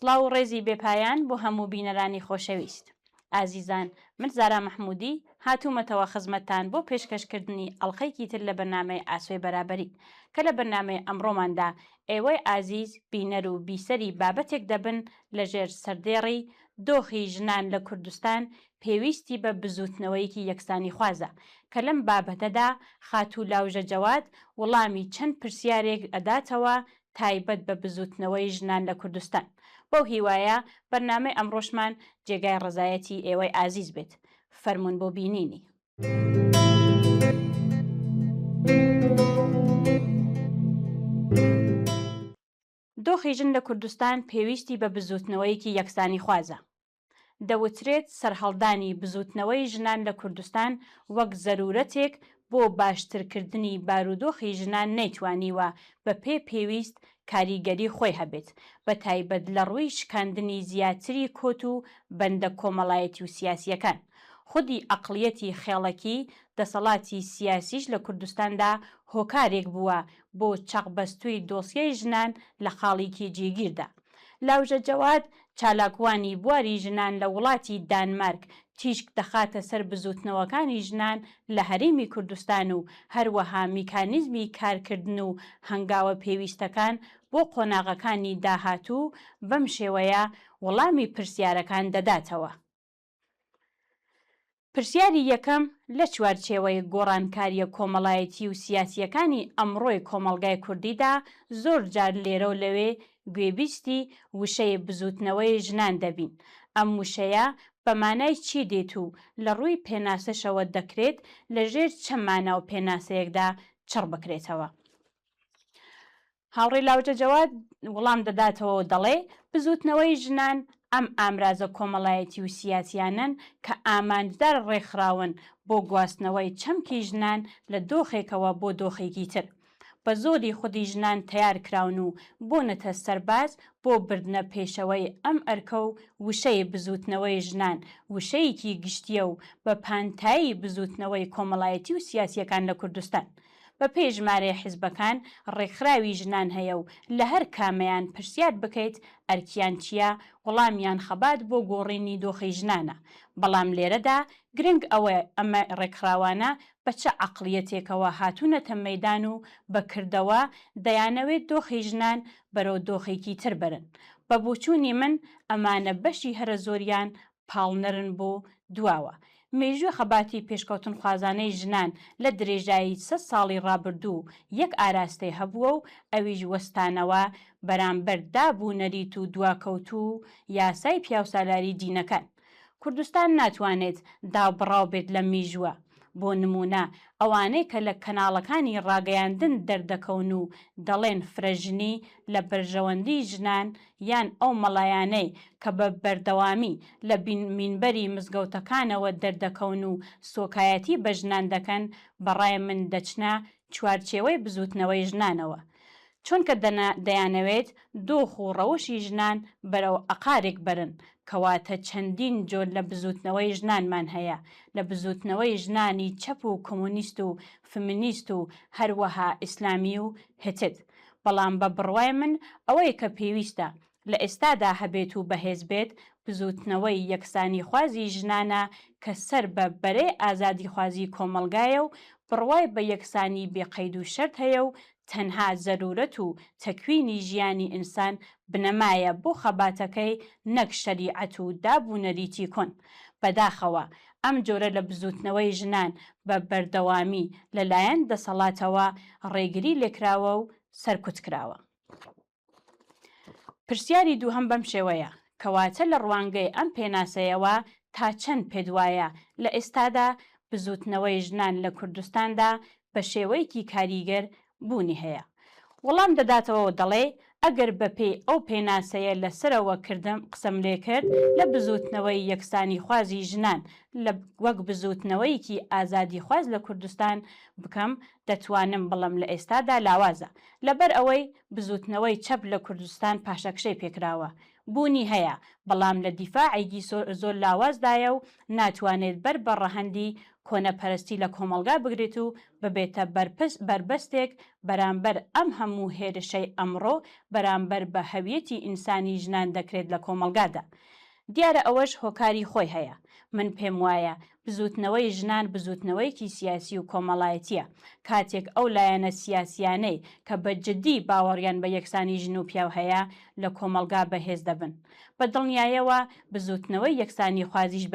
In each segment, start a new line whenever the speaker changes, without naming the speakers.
سڵاو و ڕێزی بێپایان بۆ هەموو بینەرانی خۆشەویست. ئازیزان، من زارا مەحموودی هاتوومەتەوە خزمەتتان بۆ پێشکەشکردنی ئەڵلقەیەکی تر لە بەرنامەی ئاسوێ بەرابەری کە لە بەرنامەی ئەمڕۆماندا ئێوەی ئازیز بینەر و بیسەری بابەتێک دەبن لەژێر سەردێڕی دۆخی ژنان لە کوردستان پێویستی بە بزوتنەوەیەکی یەکسانی خوازە کە لەم بابەتەدا خاتوو لاوژە جەواد وەڵامی چەند پرسیارێک ئەداتەوە تایبەت بە بزوتنەوەی ژنان لە کوردستان. بەو هیوایە بەرنامەی ئەمڕۆشمان جێگای ڕزایەتی ئێوەی ئازیز بێت. فەرموون بۆ بینینی. دۆخی ژن لە کوردستان پێویستی بە بزوتنەوەیەکی یەکسانی خوازە. دەوترێت سەرهەڵدانی بزوتنەوەی ژنان لە کوردستان وەک زەرورەتێک بۆ باشترکردنی بارودۆخی ژنان نەیتوانیوە بە پێویست کاریگەری خۆی هەبێت، بە تایبەت لە ڕووی شکاندنی زیاتری کۆت و بەندە کۆمەڵایەتی و سیاسیەکان. خودی ئەقلیەتی خێڵەکی دەسەڵاتی سیاسیش لە کوردستاندا هۆکارێک بووە بۆ چەقبەستووی دۆسیەی ژنان لە خاڵێکی جێگیردا. لاوژە جەواد چالاکوانی بواری ژنان لە وڵاتی دانمارک تیشک دەخاتە سەر بزوتنەوەکانی ژنان لە هەرێمی کوردستان و هەروەها میکانیزمی کارکردن و هەنگاوە پێویستەکان بۆ قۆناغەکانی داهاتوو بەم شێوەیە وەڵامی پرسیارەکان دەداتەوە. پرسیاری یەکەم لە چوارچێوەی گۆڕانکاریە کۆمەڵایەتی و سیاسیەکانی ئەمڕۆی کۆمەڵگای کوردیدا زۆر جار لێرە و لەوێ گوێبیستی وشەی بزوتنەوەی ژنان دەبین. ئەم وشەیە بە مانای چی دێت و لە ڕووی پێناسەشەوە دەکرێت لە ژێر چەند مانە و پێناسەیەکدا چڕ بکرێتەوە. هاوڕێی لاوژە جەواد وەڵام دەداتەوە و دەڵێ بزوتنەوەی ژنان ئەم ئامرازە کۆمەڵایەتی و سیاسیانن کە ئامانجدار ڕێکخراون بۆ گواستنەوەی چەمکی ژنان لە دۆخێکەوە بۆ دۆخێکی تر. بە زۆری خودی ژنان تیار کراون و بۆنەتە سەرباز بۆ بردنە پێشەوەی ئەم ئەرکە و وشەی بزوتنەوەی ژنان وشەیەکی گشتیە و بە پانتایی بزوتنەوەی کۆمەڵایەتی و سیاسیەکان لە کوردستان. بە پێشمارەی حیزبەکان ڕێکخراوی ژنان هەیە و لە هەر کامەیان پرسیار بکەیت ئەرکیان چییە وەڵامیان خەبات بۆ گۆڕینی دۆخی ژنانە. بەڵام لێرەدا گرنگ ئەوە ئەمە ڕێکخراوانە بە چه عەقڵیەتێکەوە هاتوونەتە مەیدان و بەکردەوە دەیانەوێت دۆخی ژنان بەرەو دۆخێکی تر برن. بە بۆچوونی من ئەمانە بەشی هەرە زۆریان پاڵنەرن بۆ دواوە. مێژووی خەباتی پێشکەوتن خوازانەی ژنان لە درێژایی 100 ساڵی ڕابردوو یەک ئاراستەی هەبووە و ئەویش وەستانەوە بەرامبەر دابوونەریت و دواکەوتوو یاسای پیاوسالاری دینەکان. کوردستان ناتوانێت دابڕاو بێت لە میژووە. بۆ نمونە ئەوانەی کە لە کەناڵەکانی ڕاگەیاندن دەردەکەون و دەڵێن فرەژنی لە بەرژەوەندی ژنان یان ئەو مەڵایانەی کە بە بەردەوامی لە مینبەری مزگەوتەکانەوە دەردەکەون و سۆکایەتی بە ژنان دەکەن بەڕای من دەچنە چوارچێوەی بزوتنەوەی ژنانەوە. چونکە دەیانەوێت دۆخ و ڕەوشی ژنان بەرەو ئەقارێک برن کەواتە چەندین جۆر لە بزوتنەوەی ژنانمان هەیە، لە بزوتنەوەی ژنانی چەپ و کۆمۆنیست و فمینیست و هەروەها ئیسلامی و هتد. بەڵام بە بڕوای من ئەوەی کە پێویستە لە ئێستادا هەبێت و بەهێز بێت بزوتنەوەی یەکسانی خوازی ژنانە کە سەر بە بەرەی ئازادی خوازی کۆمەلگایە و بڕوای بە یەکسانی بێقەید و شەرت هەیە و تەنها زەرورەت و تەکوینی ژیانی ئینسان بنەمایە بۆ خەباتەکەی نەک شەریعەت و دابوونەریتی کۆن. بەداخەوە ئەم جۆرە لە بزوتنەوەی ژنان بە بەردەوامی لەلایەن دەسەڵاتەوە ڕێگری لێکراوە و سەرکوت کراوە. پرسیاری دووهەم بەم شێوەیە کەواتە لە ڕوانگەی ئەم پێناسەیەوە تا چەند پێدوایە لە ئێستادا بزوتنەوەی ژنان لە کوردستاندا بە شێوەیەکی کاریگەر بوونی هەیە. وەڵام دەداتەوە و دەڵێ ئەگەر بەپێی ئەو پێناسەیە لەسەرەوە قسەم لێ کرد لە بزوتنەوەی یەکسانی خوازی ژنان وەک بزوتنەوەیکی ئازادی خواز لە کوردستان بکەم دەتوانم بڵم لە ئێستادا لاوازە لەبەر ئەوەی بزوتنەوەی چەپ لە کوردستان پاشەکشەی پێکراوە. بوونی هەیە بەڵام لە دیفاعێکی زۆر لاوازدایە و ناتوانێت بەر بە ڕەهەندی کۆنەپەرستی لە کۆمەلگا بگرێت و ببێتە بربەستێک بەرامبەر ئەم هەموو هێرشەی ئەمڕۆ بەرامبەر بە هەویەتی ئینسانی ژنان دەکرێت لە کۆمەلگادا. دیارە ئەوەش هۆکاری خۆی هەیە. من پێم وایە بزوتنەوەی ژنان بزوتنەوەیکی سیاسی و کۆمەڵایەتیە، کاتێک ئەو لایەنە سیاسیانەی کە بە جددی باوەڕیان بە یەکسانی ژن و پیاو هەیە لە کۆمەلگا بەهێز دەبن. بە دڵنیایەوە بزوتنەوەی یەکسانی خوازیش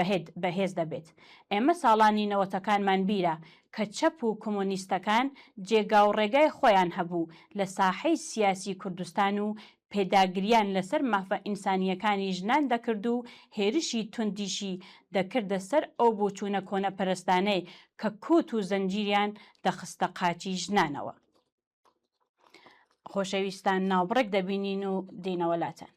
بەهێز دەبێت. ئێمە ساڵانی نەوەتەکانمان بیرە کە چەپ و کۆمۆنیستەکان جێگا و ڕێگای خۆیان هەبوو لە ساحەی سیاسی کوردستان و پێداگریان لەسەر مافە ئینسانیەکانی ژنان دەکرد و هێرشی توندیشی دەکردە سەر ئەو بۆچوونە کۆنەپەرستانەی کە کووت و زەنجیریان دەخستە قاچی ژنانەوە. خۆشەویستان ناوبڕێک دەبینین و دێنەوە لاتەن.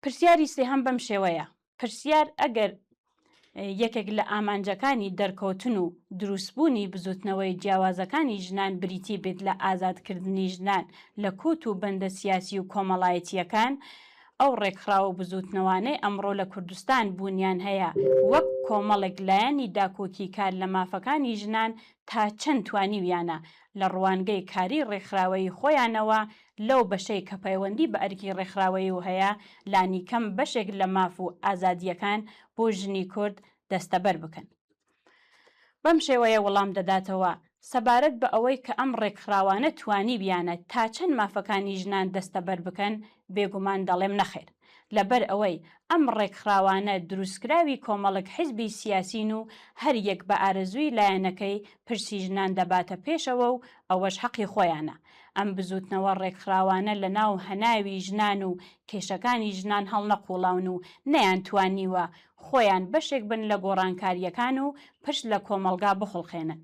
پرسیاری سێهەم بەم شێوەیە. پرسیار ئەگەر یەکێک لە ئامانجەکانی دەرکەوتن و دروستبوونی بزوتنەوەی جیاوازەکانی ژنان بریتی بێت لە ئازادکردنی ژنان لە کووت و بەندە سیاسی و کۆمەڵایەتیەکان، ئەو ڕێکخراوە بزوتنەوانەی ئەمڕۆ لە کوردستان بوونیان هەیە وەک کۆمەڵێک لایەنی داکۆکی کار لە مافەکانی ژنان تا چەند توانیویانە لە ڕوانگەی کاری ڕێکخراوەی خۆیانەوە لەو بەشەی کە پەیوەندی بە ئەرکی ڕێکخراوەی و هەیە لانی کەم بەشێک لە ماف و ئازادیەکان بۆ ژنی کورد دەستەبەر بکەن. بەم شێوەیە وەڵام دەداتەوە سەبارەت بە ئەوەی کە ئەم ڕێکخراوانە توانی بیانە تا چەند مافەکانی ژنان دەستەبەر بکەن، بێگومان دەڵێم نەخێر. لەبەر ئەوەی ئەم ڕێکخراوانە دروستکراوی کۆمەڵک حیزبی سیاسین و هەر یەک بە ئارەزووی لایەنەکەی پرسی ژنان دەباتە پێشەوە و ئەوەش حەقی خۆیانە. ئەم بزوتنەوە ڕێکخراوانە لە ناو هەناوی ژنان و کێشەکانی ژنان هەڵنەقوڵاون و نەیان توانیوە خۆیان بەشێک بن لە گۆڕانکاریەکان و پشت لە کۆمەلگا بخڵخێنن.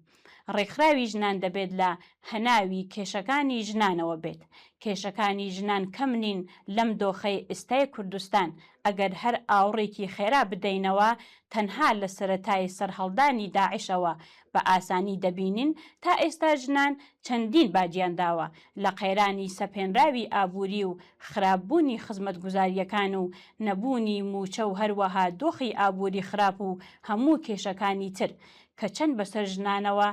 ڕێکخراوی ژنان دەبێت لە هەناوی کێشەکانی ژنانەوە بێت. کێشەکانی ژنان کەم نین لەم دۆخەی ئێستای کوردستان. ئەگەر هەر ئاوڕێکی خێرا بدەینەوە تەنها لە سەرەتای سەرهەڵدانی داعشەوە بە ئاسانی دەبینین تا ئێستا ژنان چەندین باجیانداوە لە قەیرانی سەپێنراوی ئابووری و خراپبوونی خزمەتگوزاریەکان و نەبوونی موچە و هەروەها دۆخی ئابووری خراپ و هەموو کێشەکانی تر کە چەند بەسەر ژنانەوە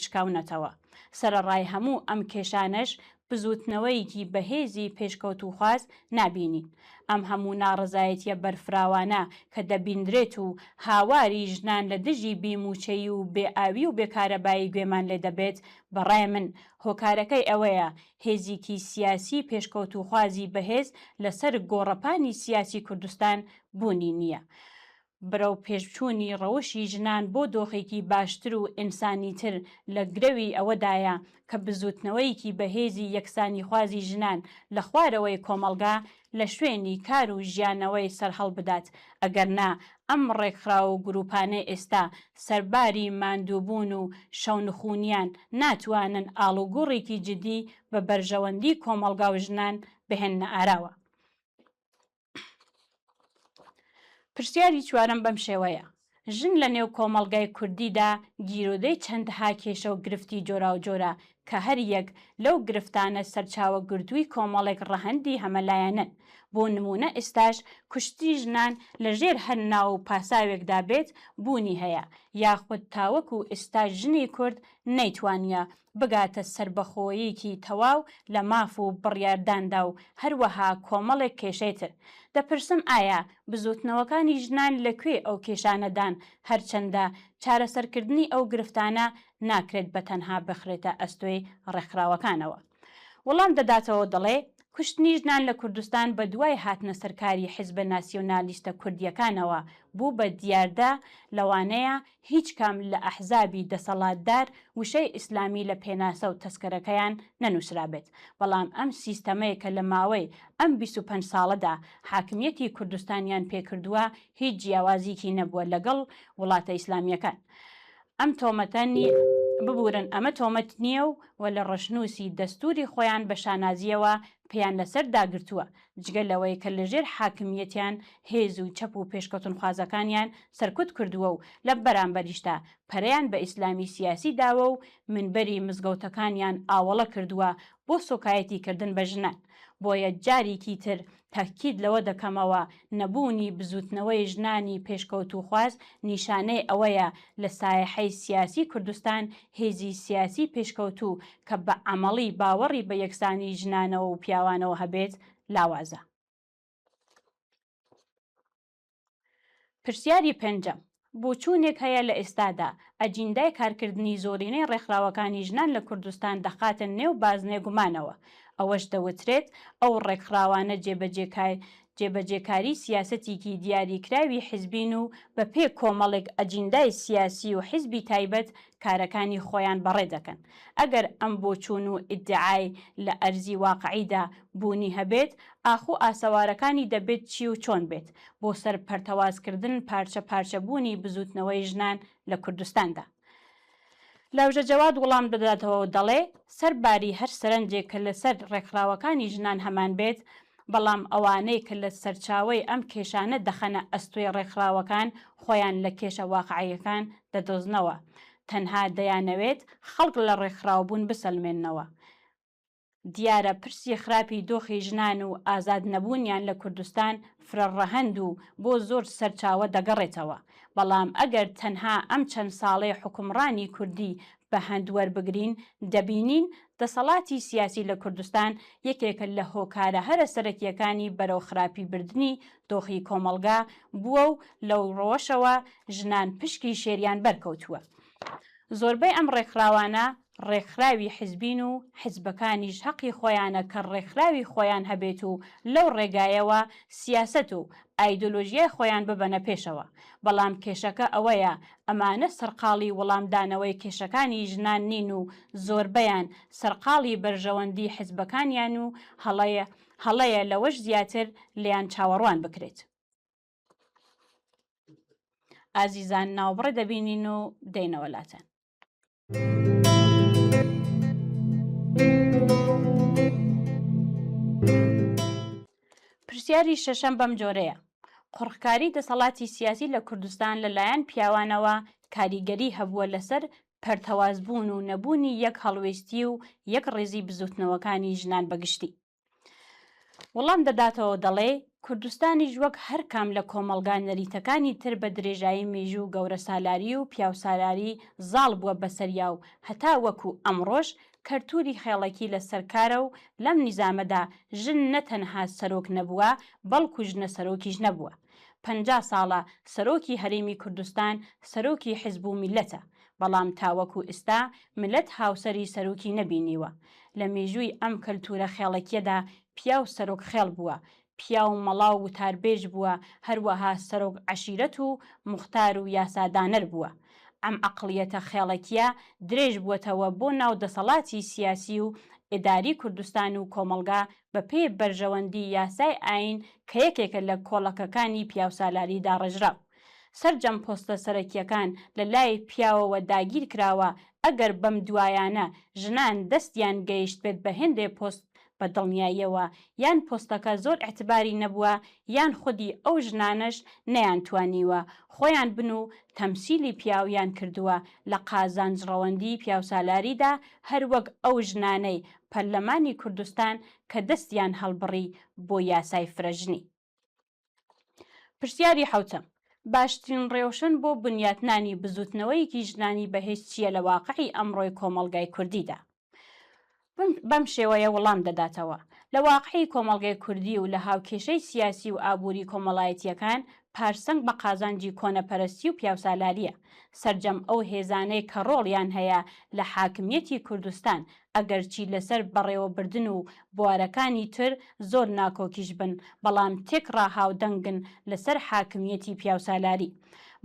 شکاونەتەوە. سەرەڕای هەموو ئەم کێشانەش بزوتنەوەیکی بەهێزی پێشکەوت و خواست نابینین. ئەم هەموو ناڕزایەتیە بەرفراوانە کە دەبیندرێت و هاواری ژنان لە دژی بیموچەی و بێئاوی و بێکارەبایی گوێمان لێ دەبێت، بەڕای من هۆکارەکەی ئەوەیە هێزیکی سیاسی پێشکەوت و خوازی بەهێز لەسەر گۆڕەپانی سیاسی کوردستان بوونی نییە. برەو پێشچوونی ڕەوشی ژنان بۆ دۆخێکی باشتر و ئینسانیتر لە گرەوی ئەوەدایە کە بزوتنەوەیکی بەهێزی یەکسانی خوازی ژنان لە خوارەوەی کۆمەلگا لە شوێنی کار و ژیانەوەی سەرهەڵ بدات. ئەگەرنا ئەم ڕێکخراو و گروپانەی ئێستا سەرباری ماندووبوون و شەونخونیان ناتوانن ئاڵوگوڕێکی جدی بە بەرژەوەندی کۆمەلگا و ژنان بهێنە ئاراوە. پرسیاری چوارەم بەم شێوەیە. ژن لە نێو کۆمەڵگای کوردیدا گیرۆدەی چەندەها کێشە و گرفتی جۆرا و جۆرە کە هەر یەک لەو گرفتانە سەرچاوە گرتووی کۆمەڵێک ڕەهەندی هەمەلایەنن. بۆ نمونە ئێستاش کوشتی ژنان لە ژێر هەر ناو و پاساوێکدا بێت بوونی هەیە، یاخود تاوەکو ئێستا ژنی کورد نەیتوانیە بگاتە سربەخۆیەکی تەواو لە ماف و بڕیارداندا و هەروەها کۆمەڵێک کێشەیتر. دەپرسم ئایا بزوتنەوەکانی ژنان لەکوێ ئەو کێشانەدان هەرچەندە چارەسەرکردنی ئەو گرفتانە ناکرێت بە تەنها بخرێتە ئەستۆی ڕێکخراوەکانەوە؟ وەڵام دەداتەوە دەڵێ کوشتنی ژنان لە کوردستان بە دوای هاتنە سەرکاری حیزبە ناسیۆنالیستە کوردیەکانەوە بوو بە دیاردا لەوانەیە هیچ کام لە ئەحزابی دەسەڵاتدار وشەی ئیسلامی لە پێناسە و تەسکەرەکەیان نەنووسرابێت. بەڵام ئەم سیستەمەیە کە لە ماوەی ئەم 25 ساڵەدا حاکمیەتی کوردستانیان پێکردووە هیچ جیاوازیکی نەبووە لەگەڵ وڵاتە ئیسلامیەکان. ئەم تۆمەتەنی ببورن ئەمە تۆمەت نییە و لە ڕەشنووسی دەستوری خۆیان بە شانازیەوە پێیان لەسەر داگرتووە. جگە لەوەی کە لەژێر حاکمیەتیان هێز و چەپ و پێشکەوتنخوازەکانیان سەرکوت کردووە و لە بەرامبەریشتا پەرەیان بە ئیسلامی سیاسی داوە و منبەری مزگەوتەکانیان ئاوەڵە کردووە بۆ سۆکایەتی کردن بە ژنان. بۆیە جارێکی تر تاکید لەوە دەکەمەوە نەبوونی بزوتنەوەی ژنانی پێشکەوت و خواز نیشانەی ئەوەیە لە سایحەی سیاسی کوردستان هێزی سیاسی پێشکەوتوو کە بە عەمەڵی باوەڕی بە یەکسانی ژنانەوە و پیاوانەوە هەبێت لاوازە. پرسیاری پێنجەم، بۆچوونێک هەیە لە ئێستادا ئەجیندای کارکردنی زۆرینەی ڕێکخراوەکانی ژنان لە کوردستان دەخاتە نێو بازنێ گومانەوە. ئەوەش دەوترێت ئەو ڕێکخراوانە جێبەجێکاری سیاسەتێکی دیاریکراوی حیزبین و بە پێ کۆمەڵێک ئەجیندای سیاسی و حیزبی تایبەت کارەکانی خۆیان بەڕێ دەکەن. ئەگەر ئەم بۆچوون و ئیدعای لە ئەرزی واقعیدا بوونی هەبێت، ئاخۆ ئاسەوارەکانی دەبێت چی و چۆن بێت بۆ سەر پەرتەوازکردن پارچە پارچەبوونی بزوتنەوەی ژنان لە کوردستاندا. لاوژە جەواد وەڵام دەداتەوە و دەڵێ سەرباری هەر سەرنجێک کە لەسەر ڕێکخراوەکانی ژنان هەمان بێت، بەڵام ئەوانەی کە لە سەرچاوەی ئەم کێشانە دەخەنە ئەستۆی ڕێکخراوەکان خۆیان لە کێشە واقعیەکان دەدۆزنەوە، تەنها دەیانەوێت خەڵک لە ڕێکخراوبوون بسەلمێننەوە. دیارە پرسی خراپی دۆخی ژنان و ئازاد نەبوونیان لە کوردستان فرەڕەهەند و بۆ زۆر سەرچاوە دەگەڕێتەوە. بەڵام ئەگەر تەنها ئەم چەند ساڵەی حکومڕانی کوردی بە هەندوەربگرین، دەبینین دەسەڵاتی سیاسی لە کوردستان یەکێکە لە هۆکارە هەرە سەرەکیەکانی بەرەو خراپی بردننی دۆخی کۆمەلگا بووە و لەو ڕۆژەوە ژنان پشکی شێریان بەرکەوتووە. زۆربەی ئەم ڕێکخراوانە ڕێکخراوی حیزبین و حیزبەکانیش حەقی خۆیانە کە ڕێکخراوی خۆیان هەبێت و لەو ڕێگایەوە سیاسەت و ئایدۆلۆژیای خۆیان ببەنە پێشەوە. بەڵام کێشەکە ئەوەیە ئەمانە سەرقاڵی وەڵامدانەوەی کێشەکانی ژنان نین و زۆربەیان سەرقاڵی بەرژەوەندی حیزبەکانیان و هەڵەیە لەوەش زیاتر لیان چاوەڕوان بکرێت. ئازیزان ناوبڕێ دەبینین و دەینەوەلاتەن. پرسیاری شەشەم بەم جۆرەیە: قوڕخکاری دەسەڵاتی سیاسی لە کوردستان لەلایەن پیاوانەوە کاریگەری هەبووە لەسەر پەرتەوازبوون و نەبوونی یەک هەڵوێستی و یەک ڕێزی بزوتنەوەکانی ژنان بەگشتی. وەڵام دەداتەوە دەڵێ کوردستانیش وەک هەر کام لە کۆمەڵگا نەریتەکانی تر بە درێژایی مێژوو گەورە سالاری و پیاو سالاری زاڵ بووە بەسەریا و هەتا وەکو ئەمڕۆژ کەرتوری خێڵەکی لە سەرکارە و لەم نیزامەدا ژن نەتەنها سەرۆک نەبووە، بەڵکو ژنە سەرۆکیش نەبووە. 50 ساڵە سەرۆکی هەرێمی کوردستان سەرۆکی حیزب و میلەتە، بەڵام تاوەکو ئێستا ملەت هاوسەری سەرۆکی نەبینیوە. لە مێژووی ئەم کەلتورە خێڵەکیەدا پیاو سەرۆک خێڵ بووە، پیاو مەڵاو و وتاربێژ بووە، هەروەها سەرۆک عەشیرەت و موختار و یاسادانەر بووە. ئەم عەقڵیەتە خێڵەکیە درێژ بووەتەوە بۆ ناو دەسەڵاتی سیاسی و ئێداری کوردستان و کۆمەڵگا بە پێی بەرژەوەندی یاسای ئاین کە یەکێکە لە کۆڵەکەکانی پیاوسالاریدا ڕێژراو. سەرجەم پۆستە سەرەکیەکان لە لای پیاوەوە داگیر کراوە. ئەگەر بەم دوایانە ژنان دەستیان گەیشت بێت بە هێندێ پۆست بە دڵنیاییەوە، یان پۆستەکە زۆر ئەعتباری نەبووە، یان خودی ئەو ژنانش نەیانتوانیوە خۆیان بن و تەمسیلی پیاویان کردووە لە قازانجڕەوەندی پیاوسالاریدا، هەروەک ئەو ژنانەی پەرلەمانی کوردستان کە دەستیان هەڵبڕی بۆ یاسای فرەژنی. پرسیاری حەوتەم: باشترین ڕێوشن بۆ بنیاتنانی بزوتنەوەیەکی ژنانی بەهێز چییە لە واقعی ئەمڕۆی کۆمەڵگای کوردیدا؟ بەم شێوەیە وەڵام دەداتەوە. لە واقعی کۆمەڵگای کوردی و لە هاوکێشەی سیاسی و ئابووری کۆمەڵایەتیەکان پارسەنگ بە قازانجی کۆنەپەرستی و پیاوسالاریە. سەرجەم ئەو هێزانەی کە ڕۆڵیان هەیە لە حاکمیەتی کوردستان ئەگەرچی لەسەر بەڕێوەبردن و بوارەکانی تر زۆر ناکۆکیش بن، بەڵام تێکڕا هاودەنگن لەسەر حاکمیەتی پیاوسالاری.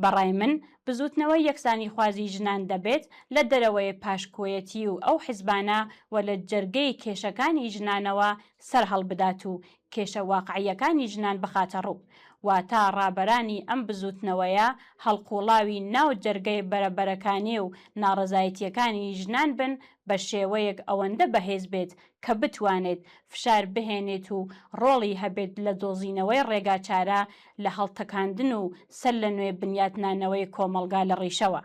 بەڕای من بزوتنەوەی یەکسانی خوازی ژنان دەبێت لە دەرەوەی پاشکۆیەتی و ئەو حیزبانە و لە جەرگەی کێشەکانی ژنانەوە سەر هەڵبدات و کێشە واقعیەکانی ژنان بخاتە ڕوو. واتە ڕابەرانی ئەم بزوتنەوەیە هەڵقوڵاوی ناو جەرگەی بەرەبەرەکانی و ناڕەزایەتیەکانی ژنان بن بە شێوەیەک ئەوەندە بەهێز بێت کە بتوانێت فشار بهێنێت و ڕۆڵی هەبێت لە دۆزینەوەی ڕێگاچارە لە هەڵتەکاندن و سەر لە نوێ بنیاتنانەوەی کۆمەلگا لە ڕیشەوە.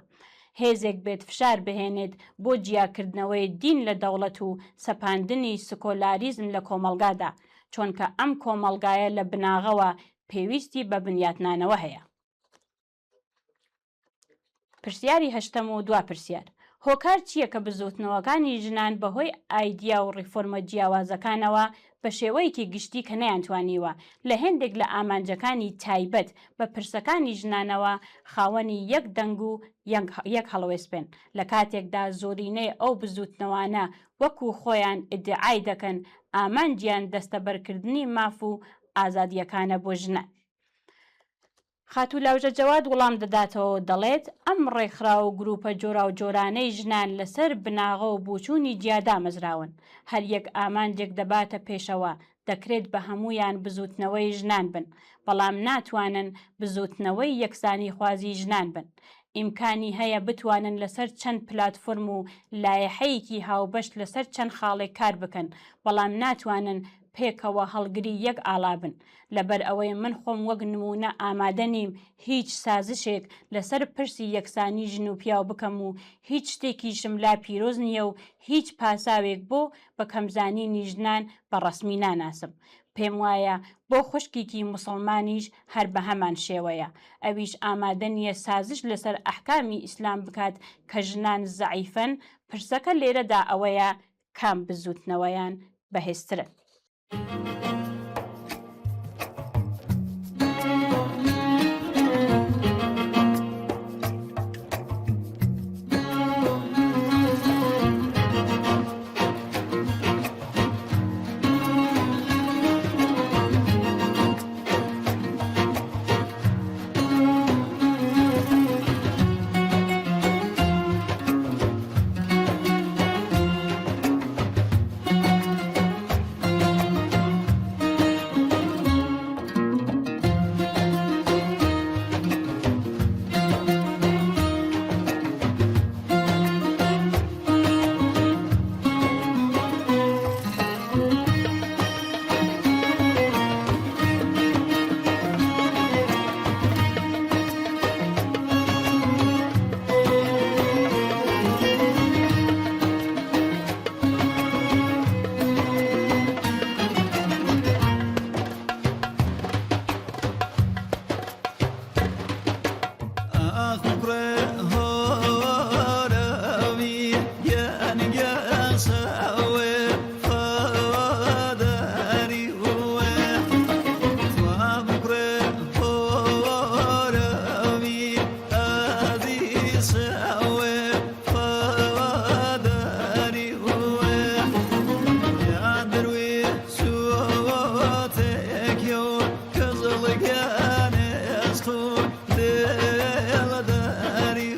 هێزێک بێت فشار بهێنێت بۆ جیاکردنەوەی دین لە دەوڵەت و سەپاندنی سکۆلاریزم لە کۆمەلگادا، چۆنکە ئەم کۆمەلگایە لە بناغەوە پێویستی بە بنیاتنانەوە هەیە. پرسیاری هەشتەم و دوا پرسیار: هۆکار چییە کە بزوتنەوەکانی ژنان بەهۆی ئایدیا و ڕیفۆرمە جیاوازەکانەوە بە شێوەیەکی گشتی کە نەیانتوانیوە لە هێندێک لە ئامانجەکانی تایبەت بە پرسەکانی ژنانەوە خاوەنی یەک دەنگ و یەک هەڵوێسپێن، لە کاتێکدا زۆرینەی ئەو بزوتنەوانە وەکو خۆیان ئیدعای دەکەن ئامانجیان دەستەبەرکردنی ماف و ئازادیەکانە بۆ ژنان. خاتولاوژە جەواد وەڵام دەداتەوە دەڵێت ئەم ڕێکخرا و گروپە جۆرا و جۆرانەی ژنان لەسەر بناغە و بوچوونی جیادا مەزراون، هەر یەک ئامانجێک دەباتە پێشەوە دەکرێت بە هەمویان بزوتنەوەی ژنان بن، بەڵام ناتوانن بزوتنەوەی یەکسانی خوازی ژنان بن. ئیمکانی هەیە بتوانن لەسەر چەند پلاتفۆرم و لایەحەیەکی هاوبەشت لەسەر چەند خاڵێک کار بکەن، بەڵام ناتوانن پێکەوە هەڵگری یەک ئاڵا بن. لەبەر ئەوەی من خۆم وەک نمونە ئامادە نیم هیچ سازشێک لەسەر پرسی یەکسانی ژن و پیاو بکەم و هیچ شتێکیشم لا پیرۆز نییە و هیچ پاساوێک بۆ بە کەمزانینی ژنان بە ڕەسمی ناناسم. پێم وایە بۆ خوشکێکی موسڵمانیش هەر بە هەمان شێوەیە، ئەویش ئامادە نییە سازش لەسەر ئەحکامی ئیسلام بکات کە ژنان زەعیفەن. پرسەکە لێرەدا ئەوەیە کام بزوتنەوەیان بەهێزترن.
Kızıl gene esku dil dari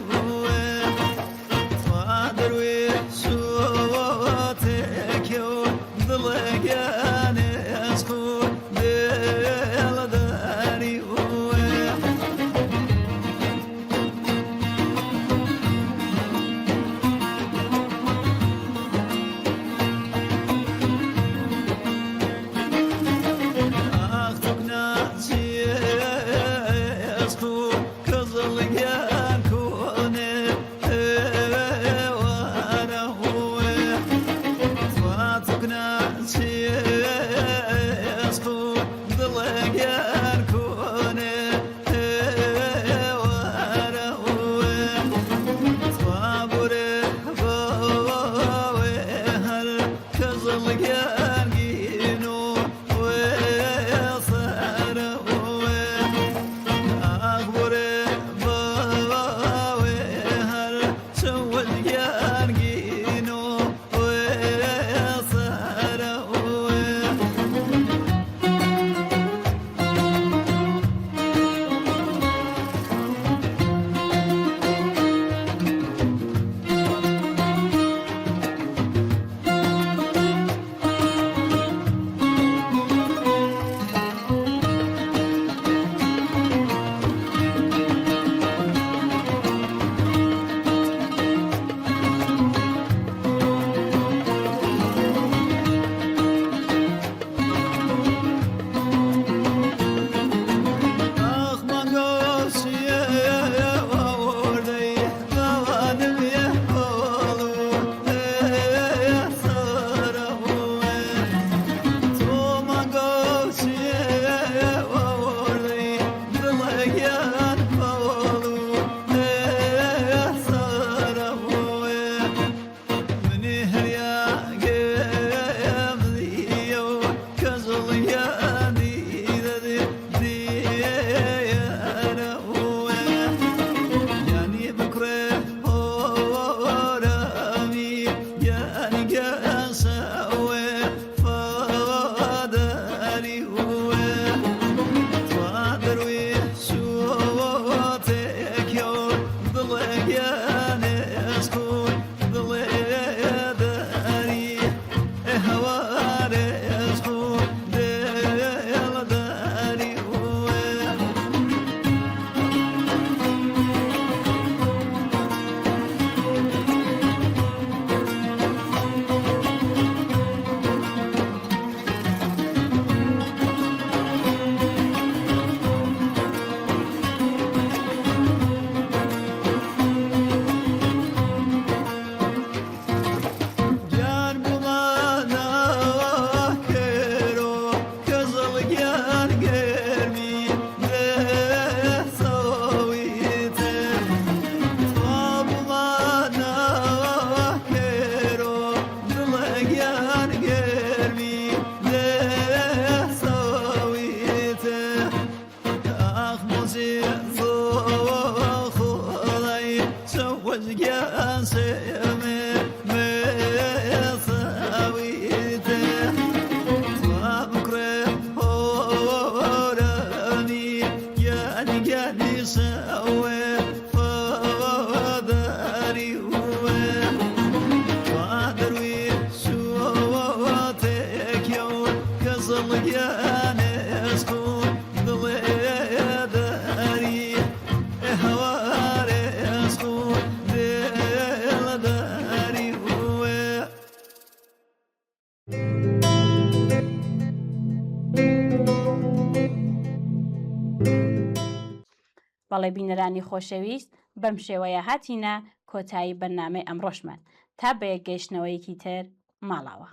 بەڵێ بینەرانی خۆشەویست بەم شێوەیە هاتینە کۆتایی بەرنامەی ئەمڕۆشمان تا بە یەک گەیشتنەوەیەکی تر ماڵاوە.